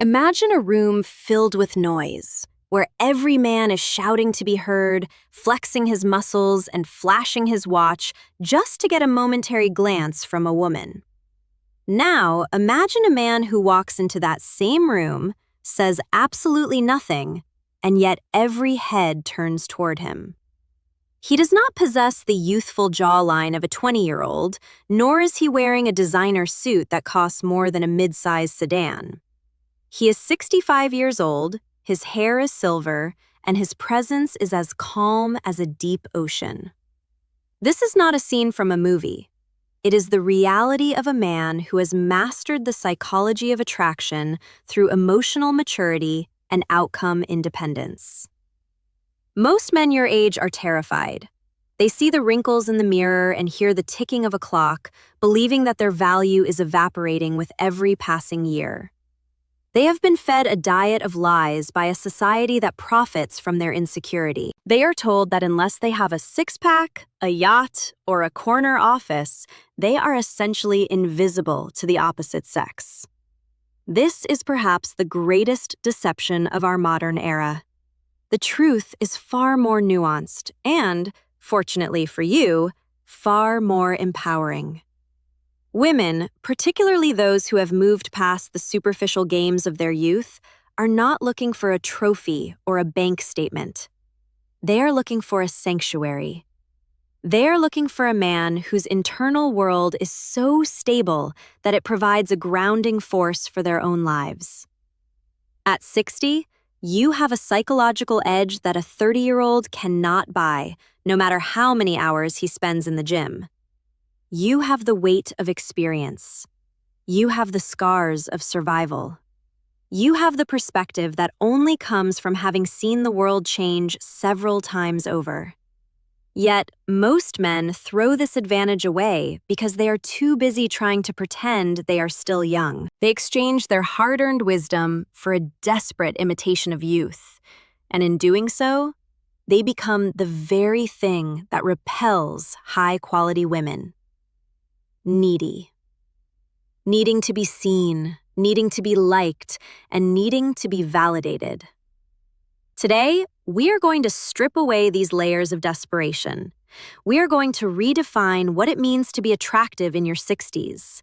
Imagine a room filled with noise, where every man is shouting to be heard, flexing his muscles, and flashing his watch just to get a momentary glance from a woman. Now, imagine a man who walks into that same room, says absolutely nothing, and yet every head turns toward him. He does not possess the youthful jawline of a 20-year-old, nor is he wearing a designer suit that costs more than a mid-sized sedan. He is 65 years old, his hair is silver, and his presence is as calm as a deep ocean. This is not a scene from a movie. It is the reality of a man who has mastered the psychology of attraction through emotional maturity and outcome independence. Most men your age are terrified. They see the wrinkles in the mirror and hear the ticking of a clock, believing that their value is evaporating with every passing year. They have been fed a diet of lies by a society that profits from their insecurity. They are told that unless they have a six-pack, a yacht, or a corner office, they are essentially invisible to the opposite sex. This is perhaps the greatest deception of our modern era. The truth is far more nuanced and, fortunately for you, far more empowering. Women, particularly those who have moved past the superficial games of their youth, are not looking for a trophy or a bank statement. They are looking for a sanctuary. They are looking for a man whose internal world is so stable that it provides a grounding force for their own lives. At 60, you have a psychological edge that a 30-year-old cannot buy, no matter how many hours he spends in the gym. You have the weight of experience. You have the scars of survival. You have the perspective that only comes from having seen the world change several times over. Yet, most men throw this advantage away because they are too busy trying to pretend they are still young. They exchange their hard-earned wisdom for a desperate imitation of youth, and in doing so, they become the very thing that repels high-quality women. Needy. Needing to be seen, needing to be liked, and needing to be validated. Today, we are going to strip away these layers of desperation. We are going to redefine what it means to be attractive in your 60s.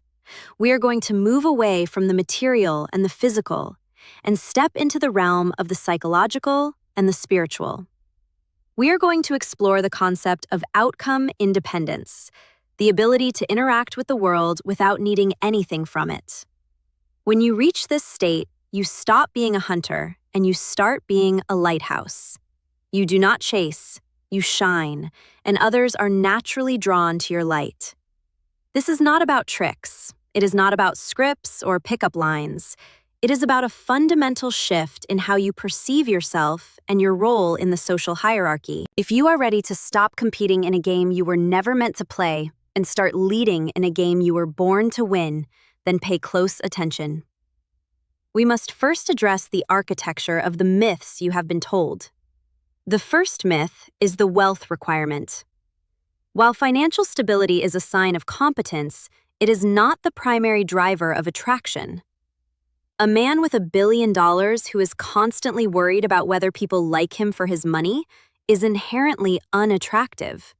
We are going to move away from the material and the physical and step into the realm of the psychological and the spiritual. We are going to explore the concept of outcome independence, the ability to interact with the world without needing anything from it. When you reach this state, you stop being a hunter and you start being a lighthouse. You do not chase, you shine, and others are naturally drawn to your light. This is not about tricks. It is not about scripts or pickup lines. It is about a fundamental shift in how you perceive yourself and your role in the social hierarchy. If you are ready to stop competing in a game you were never meant to play and start leading in a game you were born to win, then pay close attention. We must first address the architecture of the myths you have been told. The first myth is the wealth requirement. While financial stability is a sign of competence, it is not the primary driver of attraction. A man with $1 billion who is constantly worried about whether people like him for his money is inherently unattractive.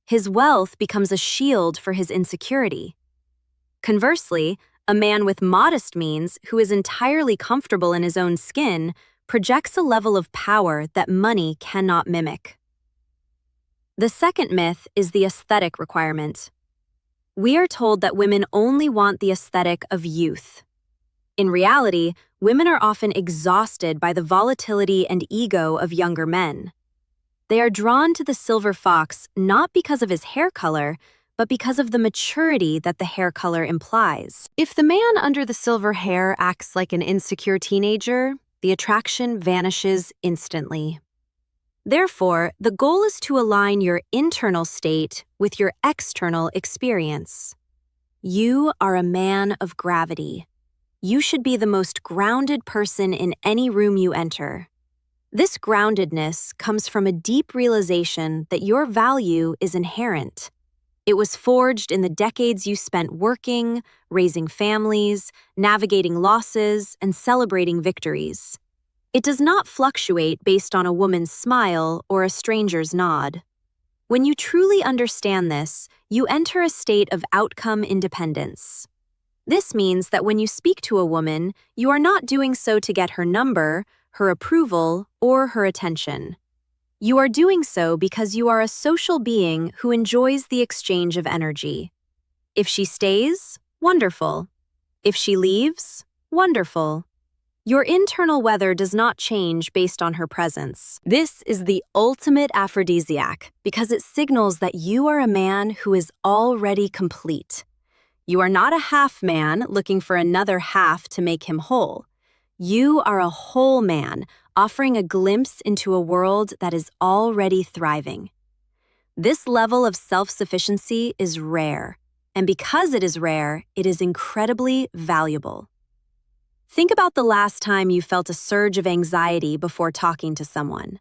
His wealth becomes a shield for his insecurity. Conversely, a man with modest means who is entirely comfortable in his own skin projects a level of power that money cannot mimic. The second myth is the aesthetic requirement. We are told that women only want the aesthetic of youth. In reality, women are often exhausted by the volatility and ego of younger men. They are drawn to the silver fox not because of his hair color, but because of the maturity that the hair color implies. If the man under the silver hair acts like an insecure teenager, the attraction vanishes instantly. Therefore, the goal is to align your internal state with your external experience. You are a man of gravity. You should be the most grounded person in any room you enter. This groundedness comes from a deep realization that your value is inherent. It was forged in the decades you spent working, raising families, navigating losses, and celebrating victories. It does not fluctuate based on a woman's smile or a stranger's nod. When you truly understand this, you enter a state of outcome independence. This means that when you speak to a woman, you are not doing so to get her number, her approval, or her attention. You are doing so because you are a social being who enjoys the exchange of energy. If she stays, wonderful. If she leaves, wonderful. Your internal weather does not change based on her presence. This is the ultimate aphrodisiac because it signals that you are a man who is already complete. You are not a half man looking for another half to make him whole. You are a whole man offering a glimpse into a world that is already thriving. This level of self-sufficiency is rare, and because it is rare, it is incredibly valuable. Think about the last time you felt a surge of anxiety before talking to someone.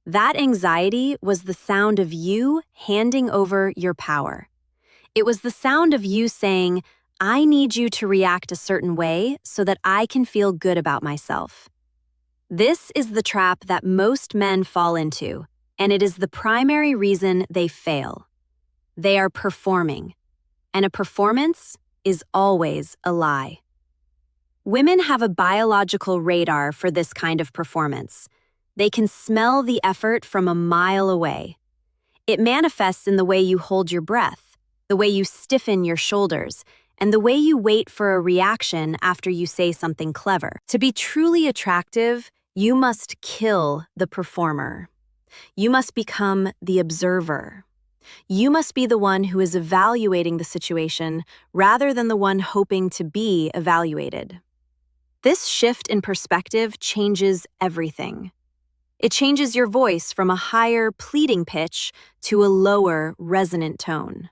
That anxiety was the sound of you handing over your power. It was the sound of you saying, "I need you to react a certain way so that I can feel good about myself." This is the trap that most men fall into, and it is the primary reason they fail. They are performing, and a performance is always a lie. Women have a biological radar for this kind of performance. They can smell the effort from a mile away. It manifests in the way you hold your breath, the way you stiffen your shoulders, and the way you wait for a reaction after you say something clever. To be truly attractive, you must kill the performer. You must become the observer. You must be the one who is evaluating the situation rather than the one hoping to be evaluated. This shift in perspective changes everything. It changes your voice from a higher, pleading pitch to a lower, resonant tone.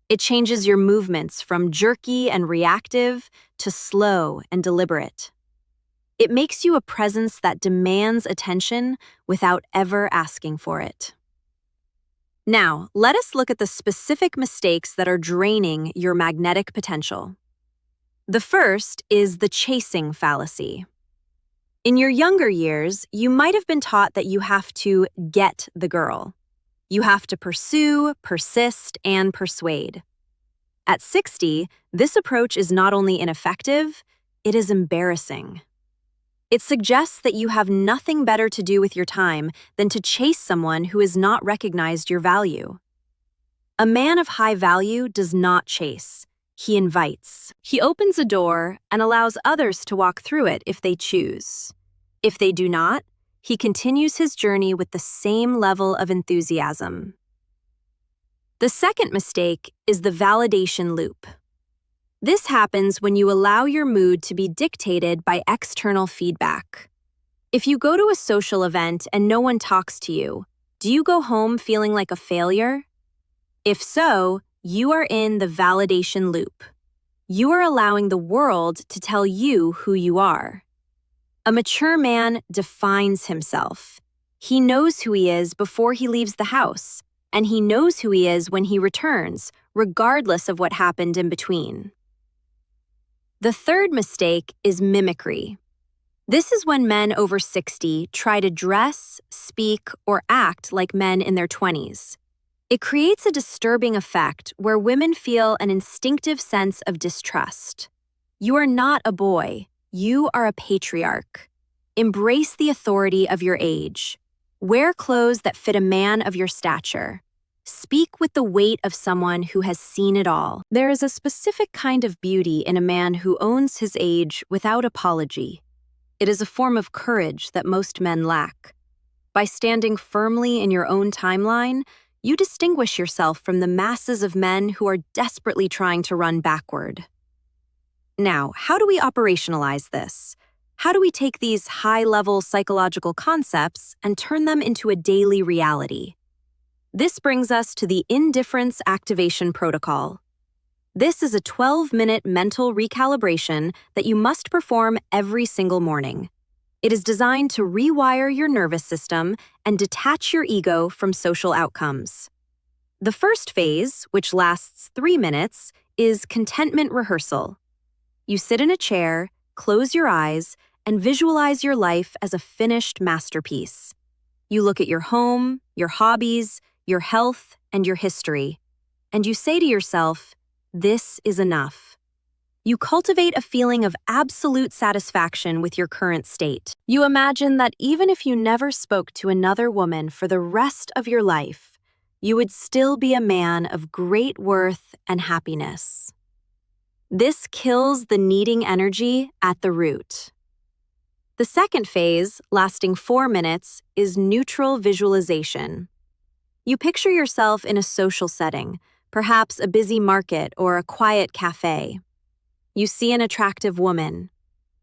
It changes your movements from jerky and reactive to slow and deliberate. It makes you a presence that demands attention without ever asking for it. Now, let us look at the specific mistakes that are draining your magnetic potential. The first is the chasing fallacy. In your younger years, you might have been taught that you have to get the girl. You have to pursue, persist, and persuade. At 60, this approach is not only ineffective, it is embarrassing. It suggests that you have nothing better to do with your time than to chase someone who has not recognized your value. A man of high value does not chase. He invites. He opens a door and allows others to walk through it if they choose. If they do not, he continues his journey with the same level of enthusiasm. The second mistake is the validation loop. This happens when you allow your mood to be dictated by external feedback. If you go to a social event and no one talks to you, do you go home feeling like a failure? If so, you are in the validation loop. You are allowing the world to tell you who you are. A mature man defines himself. He knows who he is before he leaves the house, and he knows who he is when he returns, regardless of what happened in between. The third mistake is mimicry. This is when men over 60 try to dress, speak, or act like men in their 20s. It creates a disturbing effect where women feel an instinctive sense of distrust. You are not a boy. You are a patriarch. Embrace the authority of your age. Wear clothes that fit a man of your stature. Speak with the weight of someone who has seen it all. There is a specific kind of beauty in a man who owns his age without apology. It is a form of courage that most men lack. By standing firmly in your own timeline, you distinguish yourself from the masses of men who are desperately trying to run backward. Now, how do we operationalize this? How do we take these high-level psychological concepts and turn them into a daily reality? This brings us to the Indifference Activation Protocol. This is a 12-minute mental recalibration that you must perform every single morning. It is designed to rewire your nervous system and detach your ego from social outcomes. The first phase, which lasts 3 minutes, is contentment rehearsal. You sit in a chair, close your eyes, and visualize your life as a finished masterpiece. You look at your home, your hobbies, your health, and your history, and you say to yourself, "This is enough." You cultivate a feeling of absolute satisfaction with your current state. You imagine that even if you never spoke to another woman for the rest of your life, you would still be a man of great worth and happiness. This kills the needing energy at the root. The second phase, lasting 4 minutes, is neutral visualization. You picture yourself in a social setting, perhaps a busy market or a quiet cafe. You see an attractive woman.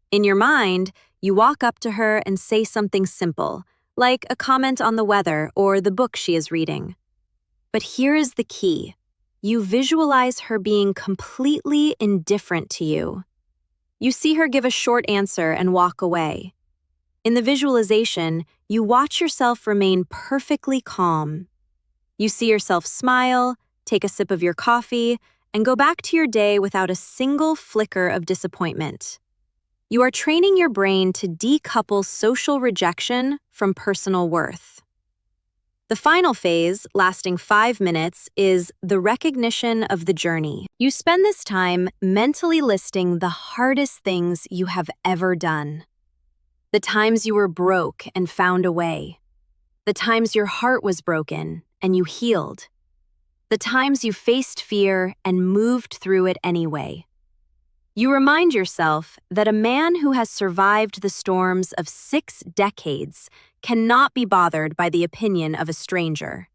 In your mind, you walk up to her and say something simple, like a comment on the weather or the book she is reading. But here is the key. You visualize her being completely indifferent to you. You see her give a short answer and walk away. In the visualization, you watch yourself remain perfectly calm. You see yourself smile, take a sip of your coffee, and go back to your day without a single flicker of disappointment. You are training your brain to decouple social rejection from personal worth. The final phase, lasting 5 minutes, is the recognition of the journey. You spend this time mentally listing the hardest things you have ever done. The times you were broke and found a way. The times your heart was broken and you healed. The times you faced fear and moved through it anyway. You remind yourself that a man who has survived the storms of 6 decades cannot be bothered by the opinion of a stranger.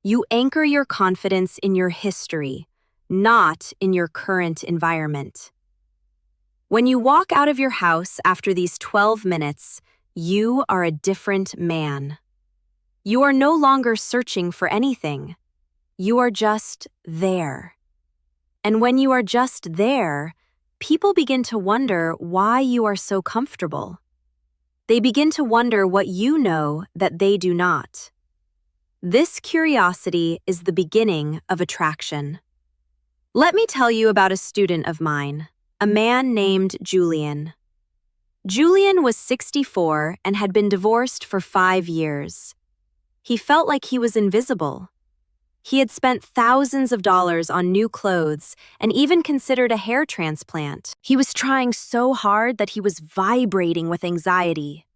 You anchor your confidence in your history, not in your current environment. When you walk out of your house after these 12 minutes, you are a different man. You are no longer searching for anything. You are just there. And when you are just there, people begin to wonder why you are so comfortable. They begin to wonder what you know that they do not. This curiosity is the beginning of attraction. Let me tell you about a student of mine, a man named Julian. Julian was 64 and had been divorced for 5 years. He felt like he was invisible. He had spent thousands of dollars on new clothes and even considered a hair transplant. He was trying so hard that he was vibrating with anxiety.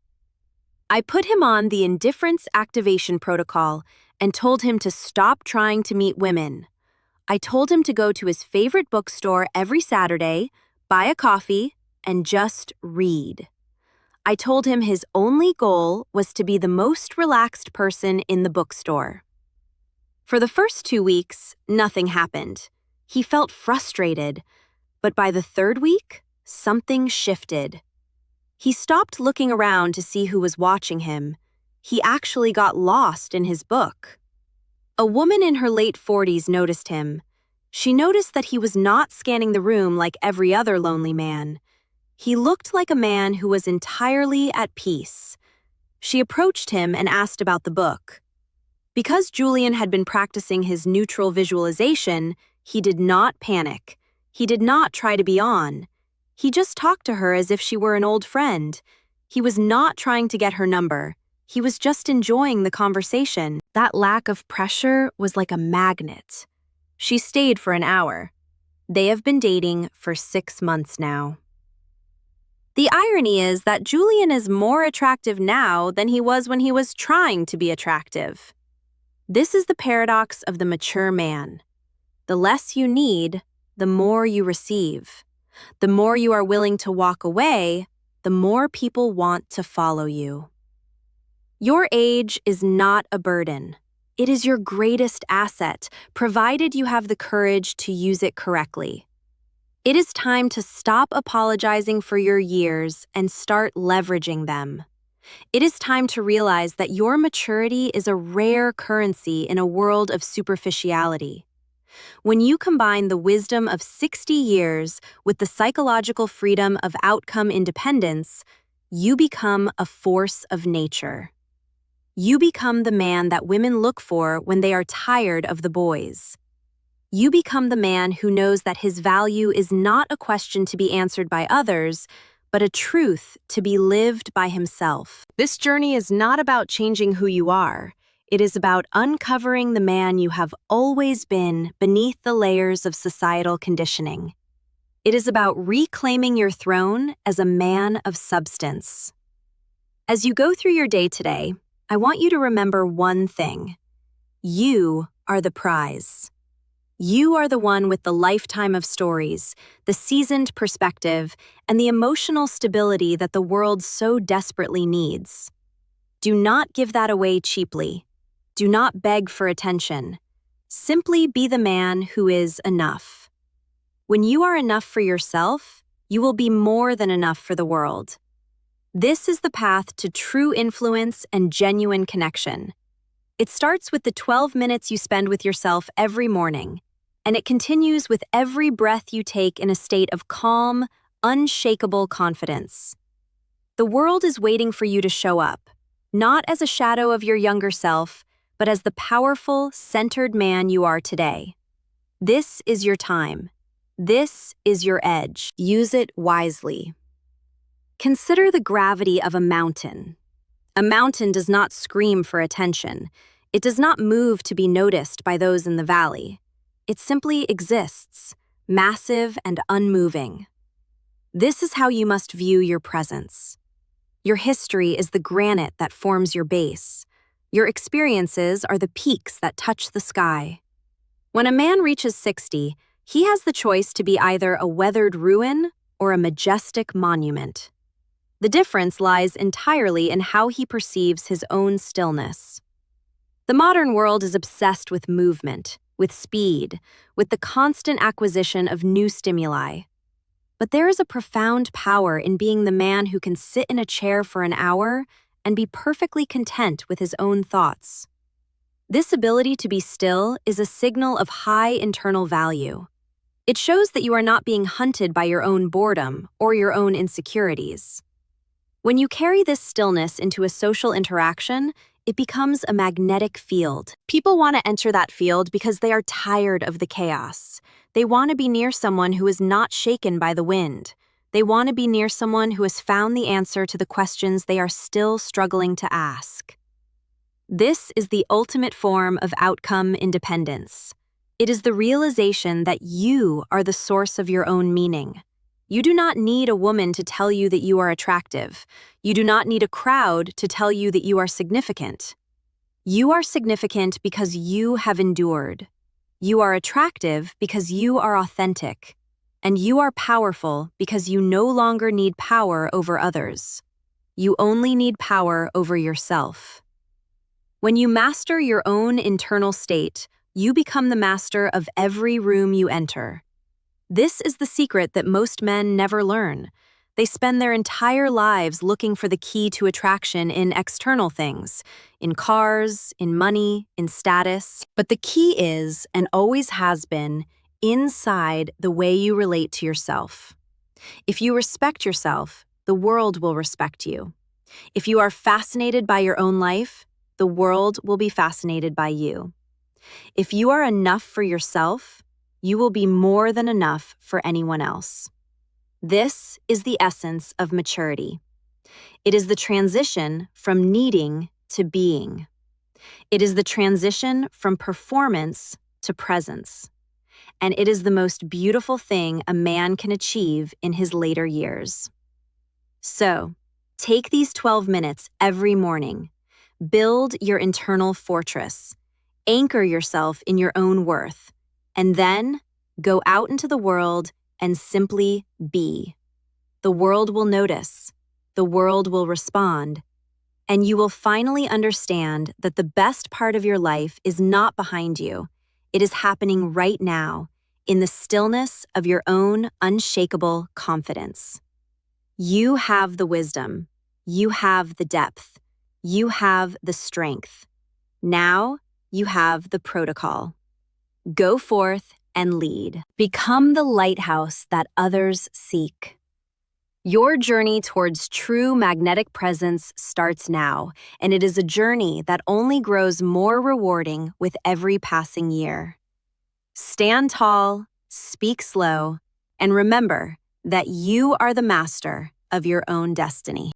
I put him on the indifference activation protocol and told him to stop trying to meet women. I told him to go to his favorite bookstore every Saturday, buy a coffee, and just read. I told him his only goal was to be the most relaxed person in the bookstore. For the first 2 weeks, nothing happened. He felt frustrated, but by the 3rd week, something shifted. He stopped looking around to see who was watching him. He actually got lost in his book. A woman in her late 40s noticed him. She noticed that he was not scanning the room like every other lonely man. He looked like a man who was entirely at peace. She approached him and asked about the book. Because Julian had been practicing his neutral visualization, he did not panic. He did not try to be on. He just talked to her as if she were an old friend. He was not trying to get her number. He was just enjoying the conversation. That lack of pressure was like a magnet. She stayed for an hour. They have been dating for 6 months now. The irony is that Julian is more attractive now than he was when he was trying to be attractive. This is the paradox of the mature man. The less you need, the more you receive. The more you are willing to walk away, the more people want to follow you. Your age is not a burden. It is your greatest asset, provided you have the courage to use it correctly. It is time to stop apologizing for your years and start leveraging them. It is time to realize that your maturity is a rare currency in a world of superficiality. When you combine the wisdom of 60 years with the psychological freedom of outcome independence, you become a force of nature. You become the man that women look for when they are tired of the boys. You become the man who knows that his value is not a question to be answered by others, but a truth to be lived by himself. This journey is not about changing who you are. It is about uncovering the man you have always been beneath the layers of societal conditioning. It is about reclaiming your throne as a man of substance. As you go through your day today, I want you to remember one thing. You are the prize. You are the one with the lifetime of stories, the seasoned perspective, and the emotional stability that the world so desperately needs. Do not give that away cheaply. Do not beg for attention. Simply be the man who is enough. When you are enough for yourself, you will be more than enough for the world. This is the path to true influence and genuine connection. It starts with the 12 minutes you spend with yourself every morning, and it continues with every breath you take in a state of calm, unshakable confidence. The world is waiting for you to show up, not as a shadow of your younger self, but as the powerful, centered man you are today. This is your time. This is your edge. Use it wisely. Consider the gravity of a mountain. A mountain does not scream for attention. It does not move to be noticed by those in the valley. It simply exists, massive and unmoving. This is how you must view your presence. Your history is the granite that forms your base. Your experiences are the peaks that touch the sky. When a man reaches 60, he has the choice to be either a weathered ruin or a majestic monument. The difference lies entirely in how he perceives his own stillness. The modern world is obsessed with movement, with speed, with the constant acquisition of new stimuli. But there is a profound power in being the man who can sit in a chair for an hour and be perfectly content with his own thoughts. This ability to be still is a signal of high internal value. It shows that you are not being hunted by your own boredom or your own insecurities. When you carry this stillness into a social interaction, it becomes a magnetic field. People want to enter that field because they are tired of the chaos. They want to be near someone who is not shaken by the wind. They want to be near someone who has found the answer to the questions they are still struggling to ask. This is the ultimate form of outcome independence. It is the realization that you are the source of your own meaning. You do not need a woman to tell you that you are attractive. You do not need a crowd to tell you that you are significant. You are significant because you have endured. You are attractive because you are authentic. And you are powerful because you no longer need power over others. You only need power over yourself. When you master your own internal state, you become the master of every room you enter. This is the secret that most men never learn. They spend their entire lives looking for the key to attraction in external things, in cars, in money, in status. But the key is, and always has been, inside the way you relate to yourself. If you respect yourself, the world will respect you. If you are fascinated by your own life, the world will be fascinated by you. If you are enough for yourself, you will be more than enough for anyone else. This is the essence of maturity. It is the transition from needing to being. It is the transition from performance to presence. And it is the most beautiful thing a man can achieve in his later years. So, take these 12 minutes every morning. Build your internal fortress. Anchor yourself in your own worth. And then, go out into the world and simply be. The world will notice. The world will respond. And you will finally understand that the best part of your life is not behind you. It is happening right now, in the stillness of your own unshakable confidence. You have the wisdom. You have the depth. You have the strength. Now, you have the protocol. Go forth and lead. Become the lighthouse that others seek. Your journey towards true magnetic presence starts now, and it is a journey that only grows more rewarding with every passing year. Stand tall, speak slow, and remember that you are the master of your own destiny.